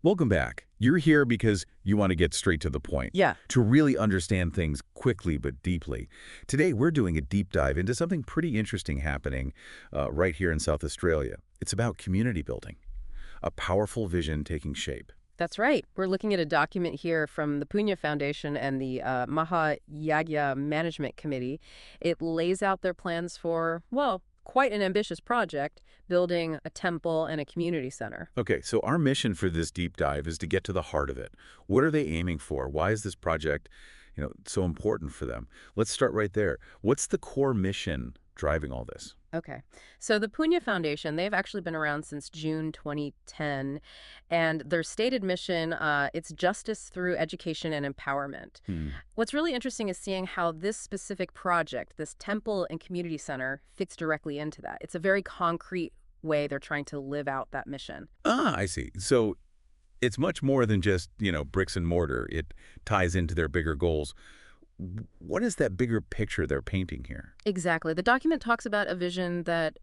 Welcome back. You're here because you want to get straight to the point, Yeah. to really understand things quickly but deeply. Today, we're doing a deep dive into something pretty interesting happening right here in South Australia. It's about community building, a powerful vision taking shape. That's right. We're looking at a document here from the Punya Foundation and the Maha Yagya Management Committee. It lays out their plans for, well, quite an ambitious project, building a temple and a community center. Okay, so our mission for this deep dive is to get to the heart of it. What are they aiming for? Why is this project, so important for them? Let's start right there. What's the core mission driving all this? Okay. So the Punya Foundation, they've actually been around since June 2010, and their stated mission, it's justice through education and empowerment. Hmm. What's really interesting is seeing how this specific project, this temple and community center, fits directly into that. It's a very concrete way they're trying to live out that mission. Ah, I see. So it's much more than just, bricks and mortar. It ties into their bigger goals. What is that bigger picture they're painting here? Exactly. The document talks about a vision that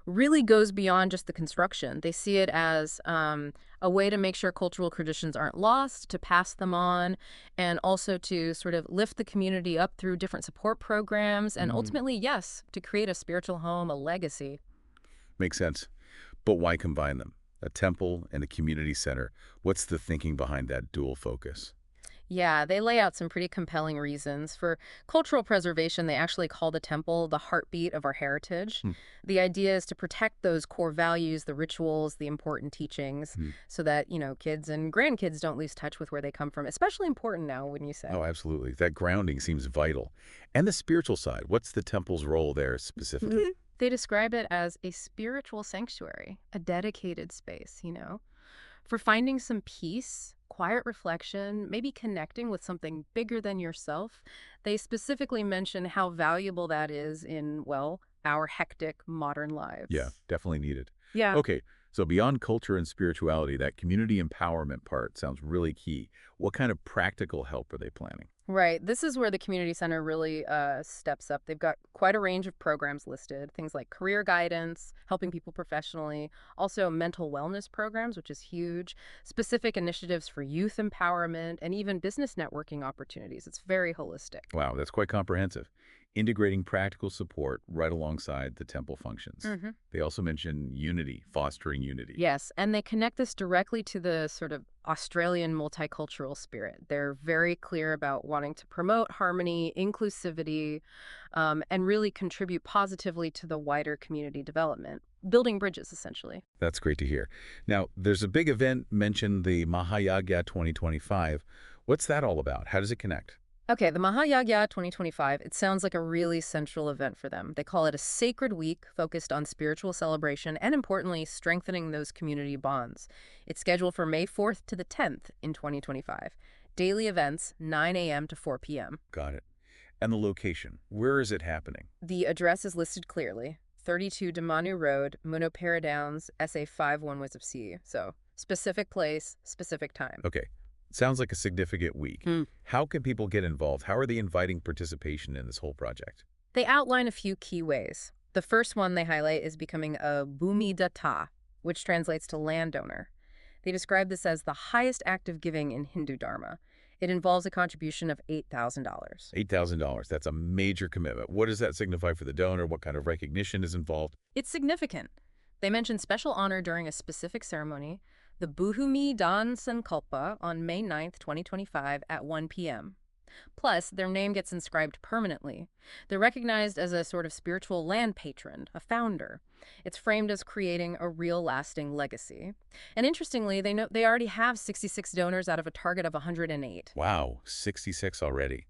really goes beyond just the construction. They see it as a way to make sure cultural traditions aren't lost, to pass them on, and also to sort of lift the community up through different support programs, and ultimately, yes, to create a spiritual home, a legacy. Makes sense. But why combine them? A temple and a community center. What's the thinking behind that dual focus? Yeah, they lay out some pretty compelling reasons. For cultural preservation, they actually call the temple the heartbeat of our heritage. Hmm. The idea is to protect those core values, the rituals, the important teachings, so that, kids and grandkids don't lose touch with where they come from. Especially important now, wouldn't you say? Oh, absolutely. That grounding seems vital. And the spiritual side, what's the temple's role there specifically? They describe it as a spiritual sanctuary, a dedicated space, for finding some peace, quiet reflection, maybe connecting with something bigger than yourself. They specifically mention how valuable that is in, well, our hectic modern lives. Yeah, definitely needed. Yeah. Okay, so beyond culture and spirituality, that community empowerment part sounds really key. What kind of practical help are they planning? Right. This is where the community center really steps up. They've got quite a range of programs listed, things like career guidance, helping people professionally, also mental wellness programs, which is huge, specific initiatives for youth empowerment, and even business networking opportunities. It's very holistic. Wow, that's quite comprehensive. Integrating practical support right alongside the temple functions. They also mention unity, fostering unity. Yes, and they connect this directly to the sort of Australian multicultural spirit. They're very clear about wanting to promote harmony, inclusivity, and really contribute positively to the wider community development, building bridges, essentially. That's great to hear. Now, there's a big event mentioned, the Maha Yagya 2025. What's that all about? How does it connect? Okay, the Maha Yagya 2025, it sounds like a really central event for them. They call it a sacred week focused on spiritual celebration and, importantly, strengthening those community bonds. It's scheduled for May 4th to the 10th in 2025. Daily events, 9 a.m. to 4 p.m. Got it. And the location, where is it happening? The address is listed clearly, 32 Damanu Road, Munopara Downs, SA51 West of C. So, specific place, specific time. Okay. Sounds like a significant week. How can people get involved? How are they inviting participation in this whole project? They outline a few key ways. The first one they highlight is becoming a Bhumi Datta, which translates to landowner. They describe this as the highest act of giving in Hindu Dharma. It involves a contribution of $8,000. $8,000. That's a major commitment. What does that signify for the donor? What kind of recognition is involved? It's significant. They mention special honor during a specific ceremony, the Bhumi Dan Sankalpa, on May 9th, 2025 at 1 p.m. Plus, their name gets inscribed permanently. They're recognized as a sort of spiritual land patron, a founder. It's framed as creating a real lasting legacy. And interestingly, they already have 66 donors out of a target of 108. Wow, 66 already.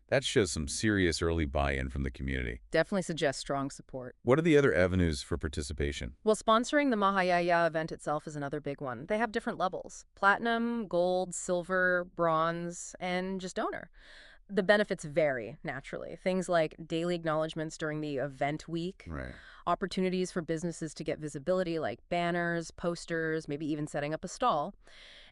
That shows some serious early buy-in from the community. Definitely suggests strong support. What are the other avenues for participation? Well, sponsoring the Mahayaya event itself is another big one. They have different levels: platinum, gold, silver, bronze, and just donor. The benefits vary, naturally. Things like daily acknowledgments during the event week, Right. opportunities for businesses to get visibility like banners, posters, maybe even setting up a stall.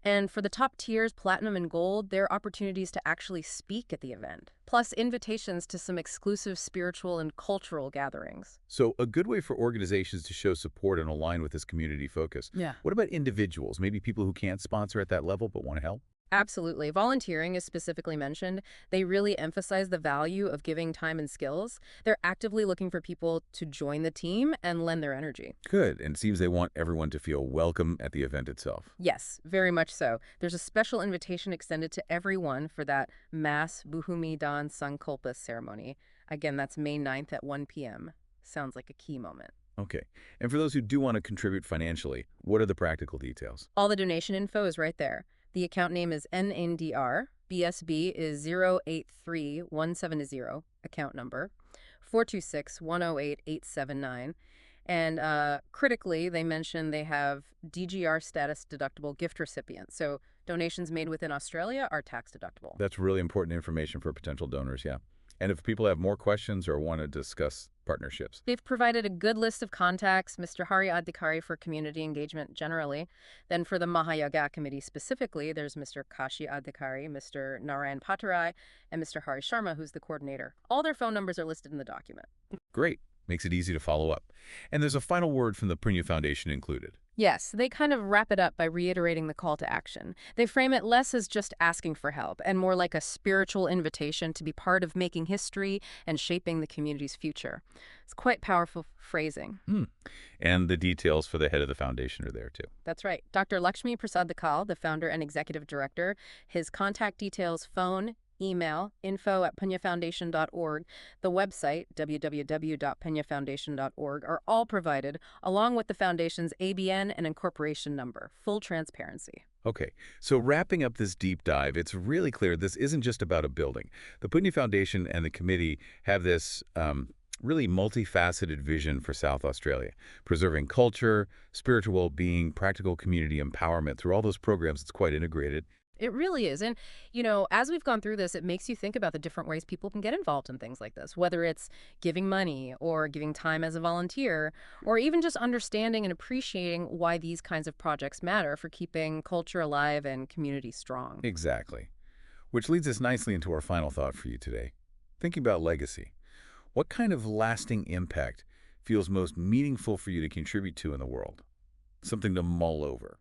And for the top tiers, platinum and gold, there are opportunities to actually speak at the event, plus invitations to some exclusive spiritual and cultural gatherings. So a good way for organizations to show support and align with this community focus. Yeah. What about individuals, maybe people who can't sponsor at that level but want to help? Absolutely. Volunteering is specifically mentioned. They really emphasize the value of giving time and skills. They're actively looking for people to join the team and lend their energy. Good, and it seems they want everyone to feel welcome at the event itself. Yes, very much so. There's a special invitation extended to everyone for that mass Buhumi Dan Sankalpa ceremony. Again, that's May 9th at 1 p.m. Sounds like a key moment. Okay, and for those who do want to contribute financially, what are the practical details? All the donation info is right there. The account name is NNDR. BSB is 083170, account number 426-108-879. And critically, they mention they have DGR status deductible gift recipients. So donations made within Australia are tax deductible. That's really important information for potential donors, yeah. And if people have more questions or want to discuss partnerships. They've provided a good list of contacts, Mr. Hari Adhikari for community engagement generally. Then for the Maha Yagya committee specifically, there's Mr. Kashi Adhikari, Mr. Narayan Patarai, and Mr. Hari Sharma, who's the coordinator. All their phone numbers are listed in the document. Great. Makes it easy to follow up. And there's a final word from the Punya Foundation included. Yes, they kind of wrap it up by reiterating the call to action. They frame it less as just asking for help and more like a spiritual invitation to be part of making history and shaping the community's future. It's quite powerful phrasing. And the details for the head of the foundation are there, too. That's right. Dr. Lakshmi Prasad Dakal, the founder and executive director, his contact details, phone, email, info@punyafoundation.org, the website, www.punyafoundation.org, are all provided, along with the foundation's ABN and incorporation number. Full transparency. Okay, so wrapping up this deep dive, it's really clear this isn't just about a building. The Punya Foundation and the committee have this really multifaceted vision for South Australia, preserving culture, spiritual well-being, practical community empowerment. Through all those programs, it's quite integrated. It really is. And, you know, as we've gone through this, it makes you think about the different ways people can get involved in things like this, whether it's giving money or giving time as a volunteer, or even just understanding and appreciating why these kinds of projects matter for keeping culture alive and community strong. Exactly. Which leads us nicely into our final thought for you today. Thinking about legacy. What kind of lasting impact feels most meaningful for you to contribute to in the world? Something to mull over.